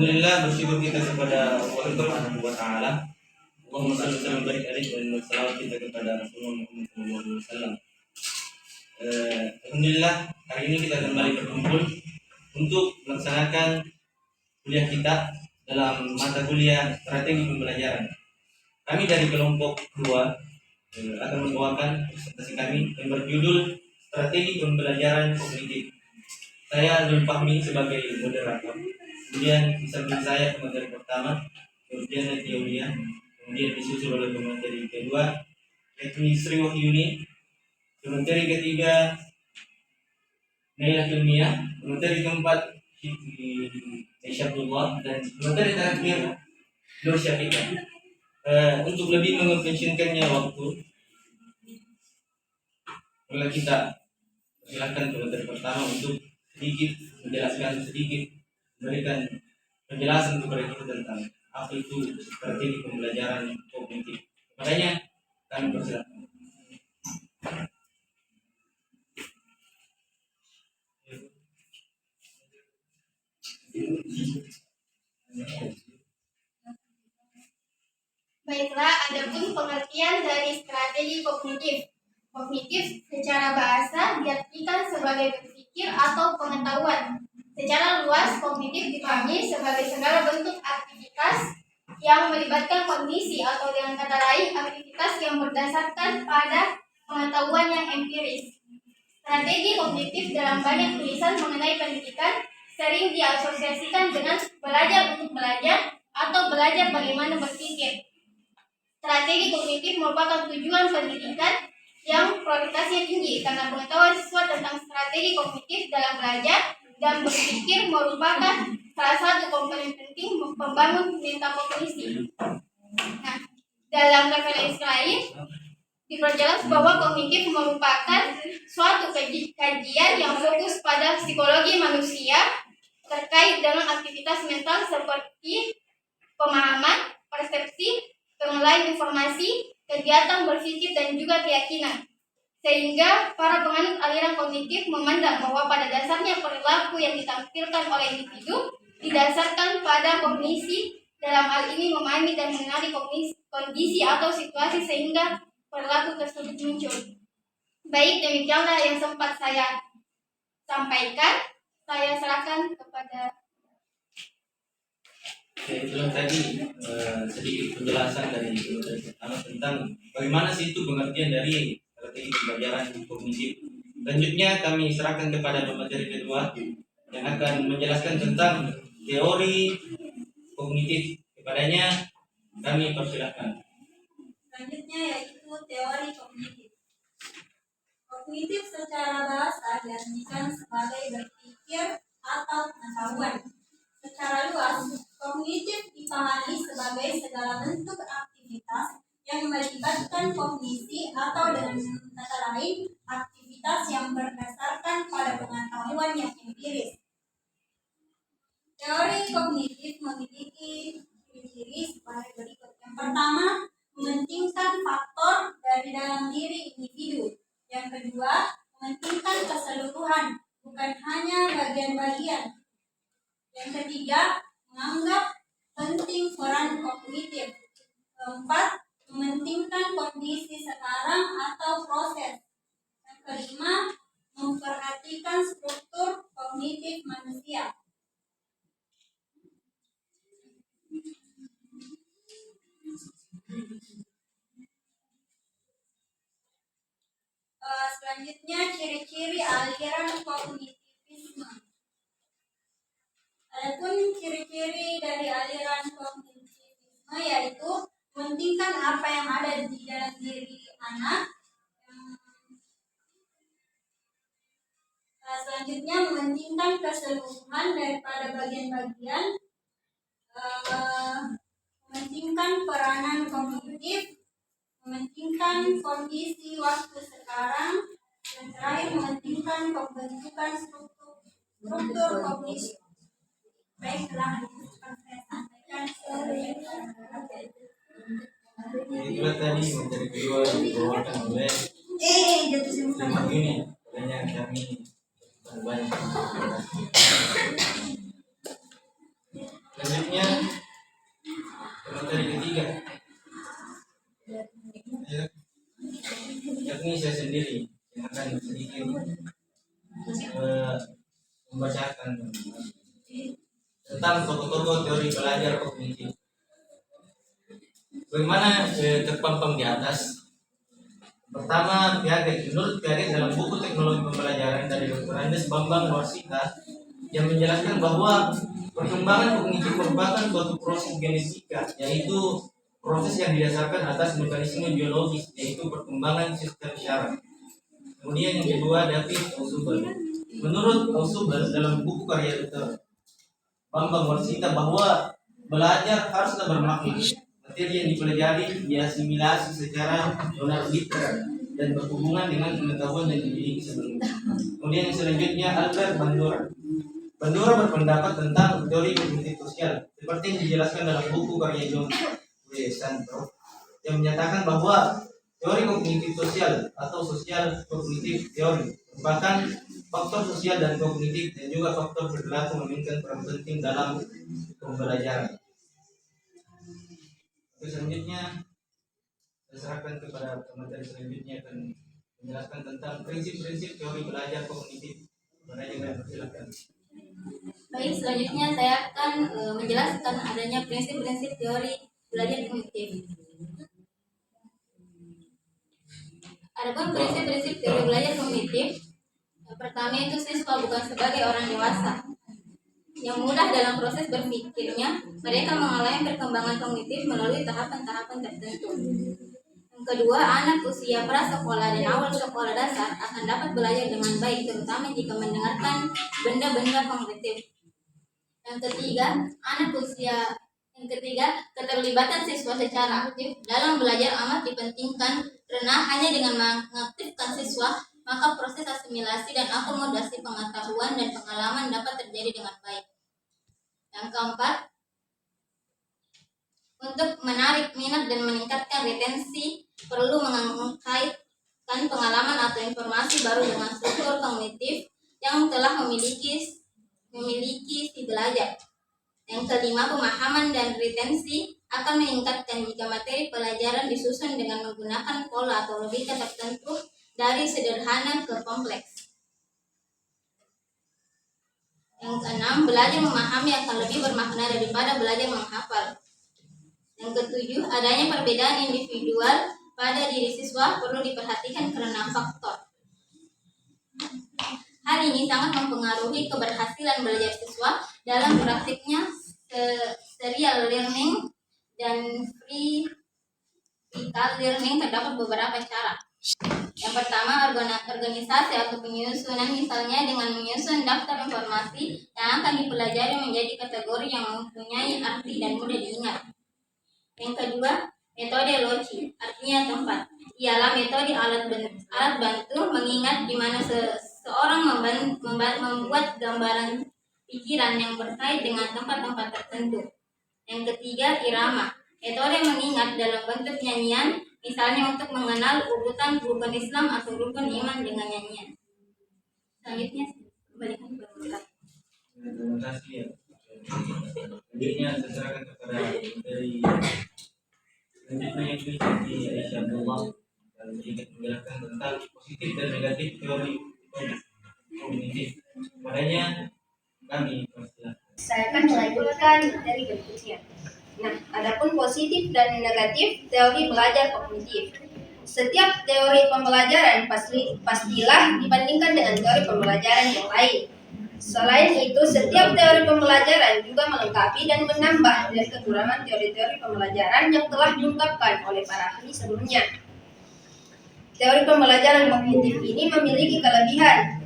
Alhamdulillah, bersyukur kita kepada Allah Subhanahu wa taala. Allahumma shalli wa sallim wa barik alaihi dan salawat kita kepada Rasulullah Muhammad sallallahu alaihi wasallam. Alhamdulillah, hari ini kita kembali berkumpul untuk melaksanakan kuliah kita dalam mata kuliah strategi pembelajaran. Kami dari kelompok 2 akan membawakan presentasi kami yang berjudul Strategi Pembelajaran Kognitif. Saya Zul Fahmi sebagai moderator. Kemudian di samping saya pemateri pertama, kemudian Nadia Ulia, kemudian disusul oleh pemateri kedua, yakni Sri Wahyuni, pemateri ketiga Naila Filmia, pemateri keempat Aisyah Abdullah, dan pemateri terakhir Nur Syafiqah. Untuk lebih mengefisienkannya waktu, maka kita silakan pemateri pertama untuk sedikit menjelaskan, memberikan penjelasan kepada kita tentang apa itu strategi pembelajaran kognitif. Makanya kami persilakan. Baiklah, adapun pengertian dari strategi kognitif. Kognitif secara bahasa diartikan sebagai berpikir atau pengetahuan. Secara luas, kognitif dipahami sebagai segala bentuk aktivitas yang melibatkan kondisi atau dengan kata lain aktivitas yang berdasarkan pada pengetahuan yang empiris. Strategi kognitif dalam banyak tulisan mengenai pendidikan sering diasosiasikan dengan belajar untuk belajar atau belajar bagaimana berpikir. Strategi kognitif merupakan tujuan pendidikan yang prioritasnya tinggi karena pengetahuan siswa tentang strategi kognitif dalam belajar dan berpikir merupakan salah satu komponen penting membangun metakognisi. Nah, dalam referensi lain diperjelas bahwa kognitif merupakan suatu kajian yang fokus pada psikologi manusia terkait dengan aktivitas mental seperti pemahaman, persepsi, pengolahan informasi, kegiatan berpikir dan juga keyakinan. Sehingga para penganut aliran kognitif memandang bahwa pada dasarnya perilaku yang ditampilkan oleh individu didasarkan pada kognisi, dalam hal ini memahami dan mengenali kondisi atau situasi sehingga perilaku tersebut muncul. Baik, demikianlah yang sempat saya sampaikan. Saya serahkan kepada Itulah tadi sedikit penjelasan dari pertama tentang bagaimana sih itu pengertian dari strategi pembelajaran kognitif. Selanjutnya kami serahkan kepada pemateri kedua yang akan menjelaskan tentang teori kognitif. Kepadanya kami persilakan. Selanjutnya yaitu teori kognitif. Kognitif secara bahasa diartikan sebagai berpikir atau pengetahuan. Secara luas, kognitif dipahami sebagai segala bentuk aktivitas yang melibatkan kognisi atau dengan kata lain, aktivitas yang berdasarkan pada pengetahuan yang empiris. Teori kognitif memiliki ciri-ciri sebagai berikut. Yang pertama, mementingkan faktor dari dalam diri individu. Yang kedua, mementingkan keseluruhan, bukan hanya bagian-bagian. Yang ketiga, menganggap penting peran kognitif. Keempat, mementingkan kondisi sekarang atau proses. Yang kelima, memperhatikan struktur kognitif manusia. Selanjutnya, ciri-ciri aliran kognitivisme. Adapun ciri-ciri dari aliran kognitivisme yaitu mementingkan apa yang ada di dalam diri anak. Selanjutnya, mementingkan keseluruhan daripada bagian-bagian. Mementingkan peranan kognitif, mementingkan kondisi waktu sekarang, dan terakhir mementingkan pembentukan struktur kognitif. Baiklah, saya sampaikan. Itulah tadi materi kedua yang dibawakan oleh ini. Banyak kami banyak. membacakan tentang tokoh-tokoh teori belajar kognitif. Bagaimana terpampang di atas? Pertama, menurut Piaget dalam buku Teknologi Pembelajaran dari Dr. Andes Bambang Warsita yang menjelaskan bahwa perkembangan kognitif merupakan suatu proses genetika, yaitu proses yang didasarkan atas mekanisme biologis, yaitu perkembangan sistem syaraf. Kemudian yang kedua, David Ausubel. Menurut Ausubel dalam buku karya Dr. Bambang Warsita bahwa belajar haruslah bermakna. Materi yang dipelajari diasimilasi secara non-literal dan berhubungan dengan pengetahuan yang dimiliki sebelumnya. Kemudian yang selanjutnya Albert Bandura. Bandura berpendapat tentang teori kognitif sosial seperti yang dijelaskan dalam buku karya John W. Sandro yang menyatakan bahwa teori kognitif sosial atau sosial kognitif teori merupakan faktor sosial dan kognitif dan juga faktor perilaku memainkan peran penting dalam pembelajaran. Selanjutnya saya serahkan kepada materi selanjutnya akan menjelaskan tentang prinsip-prinsip teori belajar kognitif. Silakan. Baik, selanjutnya saya akan menjelaskan adanya prinsip-prinsip teori belajar kognitif. Adapun prinsip-prinsip teori belajar kognitif, yang pertama itu siswa bukan sebagai orang dewasa yang mudah dalam proses berpikirnya, mereka mengalami perkembangan kognitif melalui tahapan-tahapan tertentu. Yang kedua, anak usia prasekolah dan awal sekolah dasar akan dapat belajar dengan baik, terutama jika mendengarkan benda-benda kognitif. Yang ketiga, keterlibatan siswa secara aktif dalam belajar amat dipentingkan karena hanya dengan mengaktifkan siswa, maka proses asimilasi dan akomodasi pengetahuan dan pengalaman dapat terjadi dengan baik. Yang keempat, untuk menarik minat dan meningkatkan retensi, perlu mengkaitkan pengalaman atau informasi baru dengan struktur kognitif yang telah memiliki si belajar. Yang kelima, pemahaman dan retensi akan meningkatkan jika materi pelajaran disusun dengan menggunakan pola atau logika tertentu dari sederhana ke kompleks. Yang keenam, belajar memahami akan lebih bermakna daripada belajar menghafal. Yang ketujuh, adanya perbedaan individual pada diri siswa perlu diperhatikan karena faktor. Hal ini sangat mempengaruhi keberhasilan belajar siswa dalam praktiknya serial learning dan vertical learning. Terdapat beberapa cara. Yang pertama, organisasi atau penyusunan, misalnya dengan menyusun daftar informasi yang akan dipelajari menjadi kategori yang mempunyai arti dan mudah diingat. Yang kedua, metode loci, artinya tempat. Ialah metode alat bantu mengingat di mana seorang membuat gambaran pikiran yang berkait dengan tempat-tempat tertentu. Yang ketiga, irama, metode mengingat dalam bentuk nyanyian, misalnya untuk mengenal urutan rukun Islam atau rukun iman dengan nyanyian. Selanjutnya, kembalikan ke Ustaz. Terima kasih ya. Selanjutnya saya serahkan kepada dari selanjutnya itu di Aisyah Abdullah yang sedikit menjelaskan tentang positif dan negatif teori kognitif. Padanya kami persilakan. Saya akan melanjutkan materi berikutnya. Nah, adapun positif dan negatif teori belajar kognitif. Setiap teori pembelajaran pastilah dibandingkan dengan teori pembelajaran yang lain. Selain itu, setiap teori pembelajaran juga melengkapi dan menambah dari kekurangan teori-teori pembelajaran yang telah diungkapkan oleh para ahli sebelumnya. Teori pembelajaran kognitif ini memiliki kelebihan,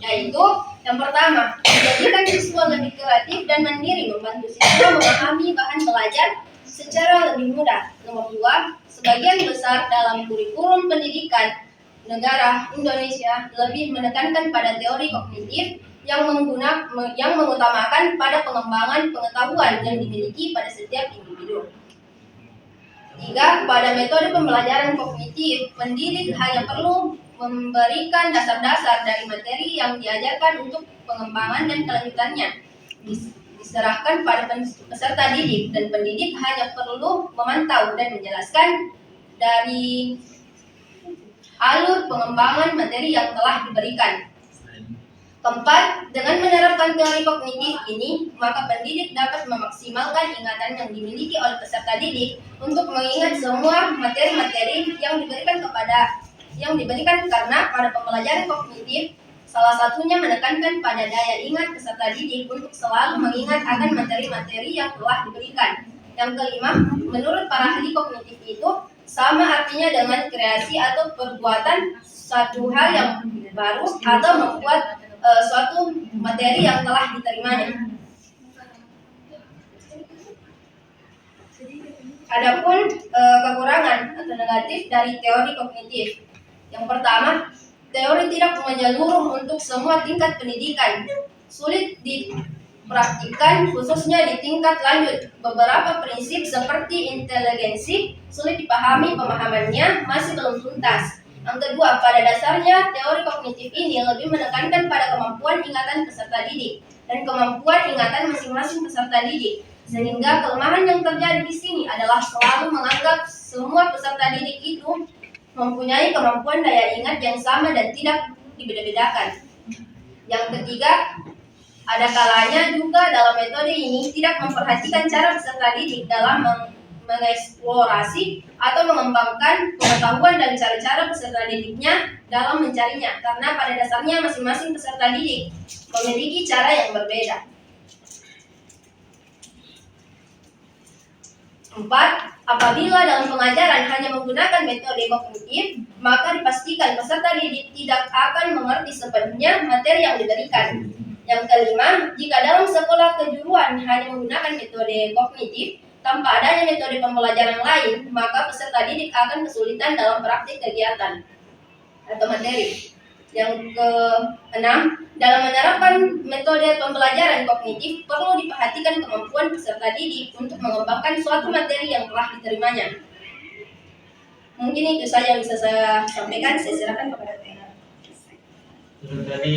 yaitu yang pertama, menjadikan siswa lebih kreatif dan mandiri, membantu siswa memahami bahan belajar secara lebih mudah. Nomor 2, sebagian besar dalam kurikulum pendidikan negara Indonesia lebih menekankan pada teori kognitif yang mengutamakan pada pengembangan pengetahuan yang dimiliki pada setiap individu. 3, pada metode pembelajaran kognitif, pendidik hanya perlu memberikan dasar-dasar dari materi yang diajarkan untuk pengembangan dan kelanjutannya diserahkan pada peserta didik, dan pendidik hanya perlu memantau dan menjelaskan dari alur pengembangan materi yang telah diberikan. 4, dengan menerapkan Berdasarkan teori kognitif ini, maka pendidik dapat memaksimalkan ingatan yang dimiliki oleh peserta didik untuk mengingat semua materi-materi yang diberikan karena pada pembelajaran kognitif, salah satunya menekankan pada daya ingat peserta didik untuk selalu mengingat akan materi-materi yang telah diberikan. Yang kelima, menurut para ahli kognitif itu sama artinya dengan kreasi atau perbuatan suatu hal yang baru atau membuat suatu materi yang telah diterimanya. Adapun kekurangan atau negatif dari teori kognitif. Yang pertama, teori tidak menyeluruh untuk semua tingkat pendidikan. Sulit dipraktikkan khususnya di tingkat lanjut. Beberapa prinsip seperti inteligensi sulit dipahami, pemahamannya masih belum tuntas. Yang kedua, pada dasarnya teori kognitif ini lebih menekankan pada kemampuan ingatan peserta didik dan kemampuan ingatan masing-masing peserta didik. Sehingga kelemahan yang terjadi di sini adalah selalu menganggap semua peserta didik itu mempunyai kemampuan daya ingat yang sama dan tidak dibeda-bedakan. Yang ketiga, ada kalanya juga dalam metode ini tidak memperhatikan cara peserta didik dalam mengeksplorasi atau mengembangkan pengetahuan dan cara-cara peserta didiknya dalam mencarinya, karena pada dasarnya masing-masing peserta didik memiliki cara yang berbeda. 4. Apabila dalam pengajaran hanya menggunakan metode kognitif, maka dipastikan peserta didik tidak akan mengerti sepenuhnya materi yang diberikan. Yang kelima, jika dalam sekolah kejuruan hanya menggunakan metode kognitif tanpa adanya metode pembelajaran lain, maka peserta didik akan kesulitan dalam praktik kegiatan atau materi. Yang keenam, dalam menerapkan metode pembelajaran kognitif perlu diperhatikan kemampuan peserta didik untuk mengembangkan suatu materi yang telah diterimanya. Mungkin itu saja yang bisa saya sampaikan. Saya silakan kepada Tera. Terus tadi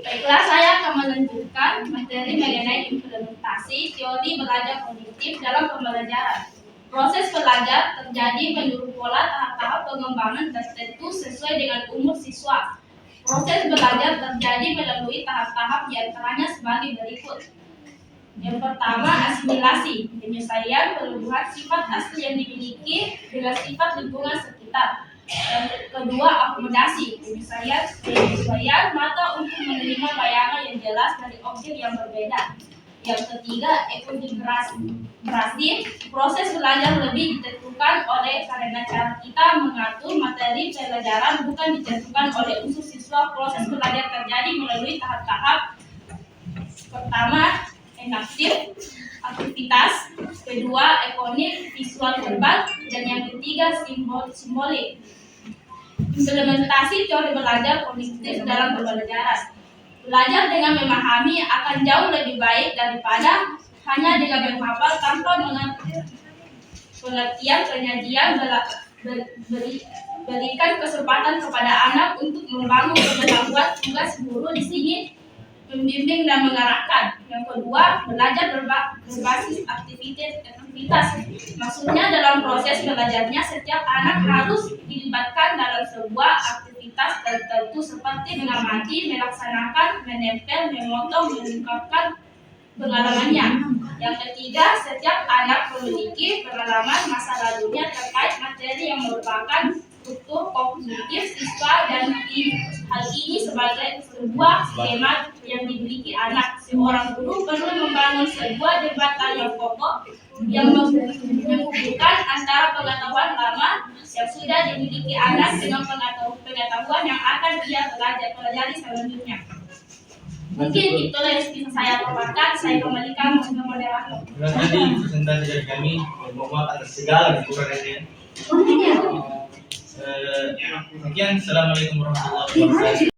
Baiklah, saya akan menunjukkan materi mengenai implementasi teori belajar kognitif dalam pembelajaran. Proses belajar terjadi menurut pola tahap-tahap pengembangan tertentu sesuai dengan umur siswa. Proses belajar terjadi melalui tahap-tahap diantaranya sebagai berikut. Yang pertama, asimilasi, penyesuaian perubahan sifat asli yang dimiliki dengan sifat lingkungan sekitar. Yang kedua, akomodasi, penyesuaian mata untuk menerima bayangan yang jelas dari objek yang berbeda. Yang ketiga, ekodifrasi, proses belajar lebih ditentukan oleh karena cara kita mengatur materi pelajaran bukan ditentukan oleh unsur siswa. Proses belajar terjadi melalui tahap-tahap. Pertama, enaktif, aktivitas. Kedua, ekonik, visual verbal. Dan yang ketiga, simbolik. Implementasi teori belajar kognitif dalam pembelajaran. Belajar dengan memahami akan jauh lebih baik daripada hanya dengan menghafal tanpa pengertian penyajian. Berikan kesempatan kepada anak untuk membangun pengetahuan. Tugas guru di sini membimbing dan mengarahkan. Yang kedua, belajar berbasis aktivitas. Maksudnya dalam proses belajarnya setiap anak harus dilibatkan dalam sebuah aktivitas tertentu seperti mengamati, melaksanakan, menempel, memotong, mengungkapkan pengalamannya. Yang ketiga, setiap anak memiliki pengalaman masa lalunya terkait materi yang merupakan struktur kognitif siswa dan hal ini sebagai sebuah skema yang dimiliki anak. Seorang guru perlu membangun sebuah jembatan yang kokoh yang menghubungkan antara pengetahuan lama yang sudah dimiliki anak dengan pengetahuan yang akan ia pelajari selanjutnya. Mungkin itulah yang bisa saya paparkan. Saya kembalikan ke moderator. tadi presentasi dari kami, mohon maaf atas segala kekurangannya. Sekian, assalamualaikum warahmatullahi wabarakatuh.